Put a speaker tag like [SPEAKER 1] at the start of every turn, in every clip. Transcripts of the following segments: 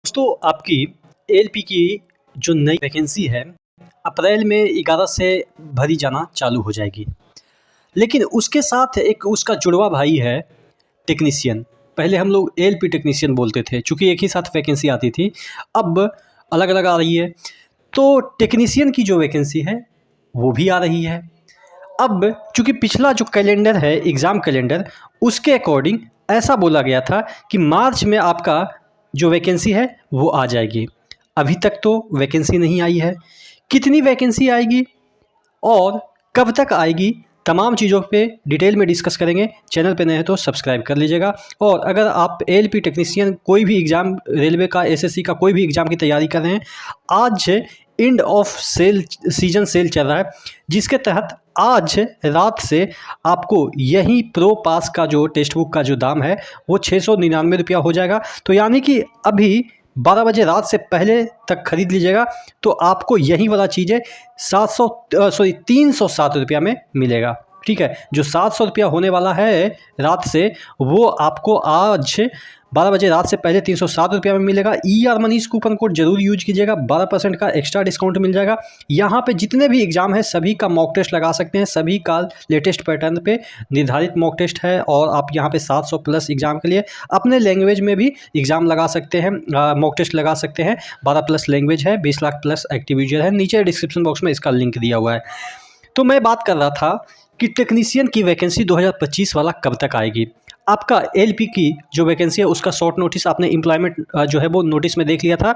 [SPEAKER 1] दोस्तों आपकी एलपी की जो नई वैकेंसी है अप्रैल में 11 से भरी जाना चालू हो जाएगी। लेकिन उसके साथ एक उसका जुड़वा भाई है टेक्नीशियन। पहले हम लोग एलपी टेक्नीशियन बोलते थे, चूँकि एक ही साथ वैकेंसी आती थी, अब अलग अलग आ रही है। तो टेक्नीशियन की जो वैकेंसी है वो भी आ रही है। अब चूँकि पिछला जो कैलेंडर है एग्ज़ाम कैलेंडर, उसके अकॉर्डिंग ऐसा बोला गया था कि मार्च में आपका जो वैकेंसी है वो आ जाएगी। अभी तक तो वैकेंसी नहीं आई है। कितनी वैकेंसी आएगी और कब तक आएगी, तमाम चीज़ों पे डिटेल में डिस्कस करेंगे। चैनल पे नए हैं तो सब्सक्राइब कर लीजिएगा। और अगर आप एलपी टेक्नीशियन कोई भी एग्ज़ाम, रेलवे का, एसएससी का कोई भी एग्ज़ाम की तैयारी कर रहे हैं, आज end of sale season sale चल रहा है, जिसके तहत आज रात से आपको यही प्रो पास का जो टेक्स्ट बुक का जो दाम है वो 699 रुपया हो जाएगा। तो यानी कि अभी 12 बजे रात से पहले तक खरीद लीजिएगा तो आपको यही वाला चीज़ें 307 रुपया में मिलेगा। ठीक है, जो 700 रुपया होने वाला है रात से, वो आपको आज 12 बजे रात से पहले 307 रुपया में मिलेगा। ER मनीष कूपन कोड जरूर यूज कीजिएगा, 12% का एक्स्ट्रा डिस्काउंट मिल जाएगा। यहाँ पे जितने भी एग्जाम है सभी का मॉक टेस्ट लगा सकते हैं, सभी का लेटेस्ट पैटर्न पे निर्धारित मॉक टेस्ट है। और आप यहाँ पे 700 प्लस एग्जाम के लिए अपने लैंग्वेज में भी एग्जाम लगा सकते हैं, मॉक टेस्ट लगा सकते हैं। 12 प्लस लैंग्वेज है, 20 लाख प्लस एक्टिव यूजर है। नीचे डिस्क्रिप्शन बॉक्स में इसका लिंक दिया हुआ है। तो मैं बात कर रहा था कि टेक्नीशियन की वैकेंसी 2025 वाला कब तक आएगी। आपका एलपी की जो वैकेंसी है उसका शॉर्ट नोटिस आपने एम्प्लॉयमेंट जो है वो नोटिस में देख लिया था।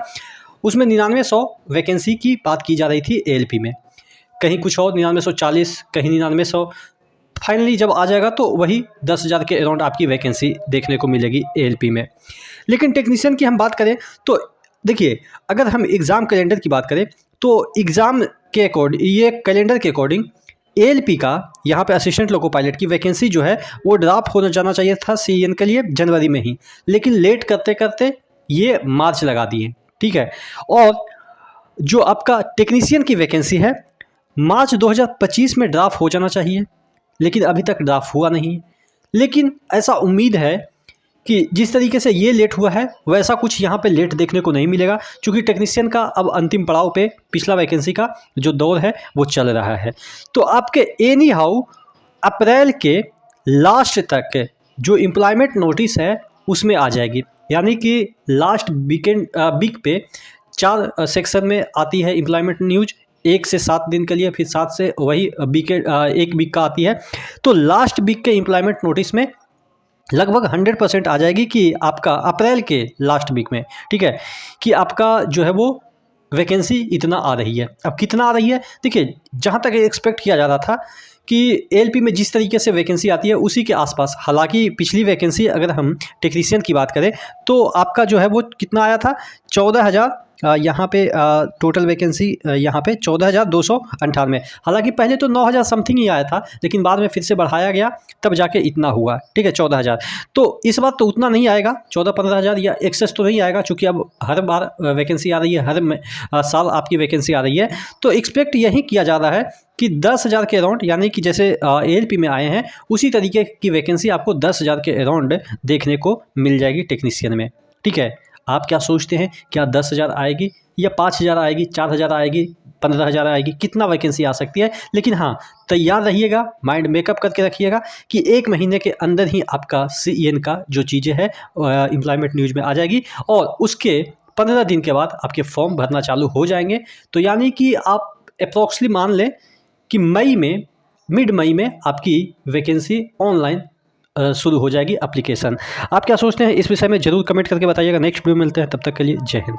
[SPEAKER 1] उसमें 9900 वैकेंसी की बात की जा रही थी एलपी में, कहीं कुछ और 9940, कहीं 9900। फाइनली जब आ जाएगा तो वही 10,000 के अराउंड आपकी वैकेंसी देखने को मिलेगी एलपी में। लेकिन टेक्नीशियन की हम बात करें तो देखिए, अगर हम एग्ज़ाम कैलेंडर की बात करें तो एग्ज़ाम के अकॉर्डिंग, ये कैलेंडर के अकॉर्डिंग एलपी का यहाँ पे असिस्टेंट लोको पायलट की वैकेंसी जो है वो ड्रॉप होने जाना चाहिए था सीएन के लिए जनवरी में ही, लेकिन लेट करते करते ये मार्च लगा दिए। ठीक है, और जो आपका टेक्नीशियन की वैकेंसी है मार्च 2025 में ड्रॉप हो जाना चाहिए, लेकिन अभी तक ड्रॉप हुआ नहीं। लेकिन ऐसा उम्मीद है कि जिस तरीके से ये लेट हुआ है वैसा कुछ यहाँ पे लेट देखने को नहीं मिलेगा, क्योंकि टेक्नीशियन का अब अंतिम पड़ाव पे पिछला वैकेंसी का जो दौर है वो चल रहा है। तो आपके एनी हाउ अप्रैल के लास्ट तक जो एम्प्लॉयमेंट नोटिस है उसमें आ जाएगी। यानी कि लास्ट वीक पे 4 सेक्शन में आती है एम्प्लॉयमेंट न्यूज, 1 से 7 दिन के लिए, फिर 7 से वही एक वीक का आती है। तो लास्ट वीक के एम्प्लॉयमेंट नोटिस में लगभग 100% आ जाएगी कि आपका अप्रैल के लास्ट वीक में, ठीक है, कि आपका जो है वो वैकेंसी इतना आ रही है। अब कितना आ रही है, देखिए जहाँ तक एक्सपेक्ट किया जा रहा था कि एलपी में जिस तरीके से वैकेंसी आती है उसी के आसपास, हालांकि पिछली वैकेंसी अगर हम टेक्नीशियन की बात करें तो आपका जो है वो कितना आया था, 14,000 यहाँ पे टोटल वैकेंसी यहाँ पे 14,298। हालांकि पहले तो 9,000 समथिंग ही आया था, लेकिन बाद में फिर से बढ़ाया गया, तब जाके इतना हुआ। ठीक है, 14,000। तो इस बार तो उतना नहीं आएगा, 14-15,000 या एक्सेस तो नहीं आएगा, चूँकि अब हर बार वैकेंसी आ रही है, हर साल आपकी वैकेंसी आ रही है। तो एक्सपेक्ट यही किया जा रहा है कि 10,000 के अराउंड, यानी कि जैसे एलपी में आए हैं उसी तरीके की वैकेंसी आपको 10,000 के अराउंड देखने को मिल जाएगी टेक्नीशियन में। ठीक है, आप क्या सोचते हैं, क्या 10,000 आएगी या 5,000 आएगी, 4,000 आएगी, 15,000 आएगी, कितना वैकेंसी आ सकती है? लेकिन हाँ, तैयार रहिएगा, माइंड मेकअप करके रखिएगा कि 1 महीने के अंदर ही आपका सीएन का जो चीज़ें हैं एम्प्लॉयमेंट न्यूज़ में आ जाएगी, और उसके 15 दिन के बाद आपके फॉर्म भरना चालू हो जाएंगे। तो यानी कि आप अप्रॉक्सली मान लें कि मिड मई में आपकी वैकेंसी ऑनलाइन शुरू हो जाएगी एप्लीकेशन। आप क्या सोचते हैं इस विषय में, जरूर कमेंट करके बताइएगा। नेक्स्ट वीडियो मिलते हैं, तब तक के लिए जय हिंद।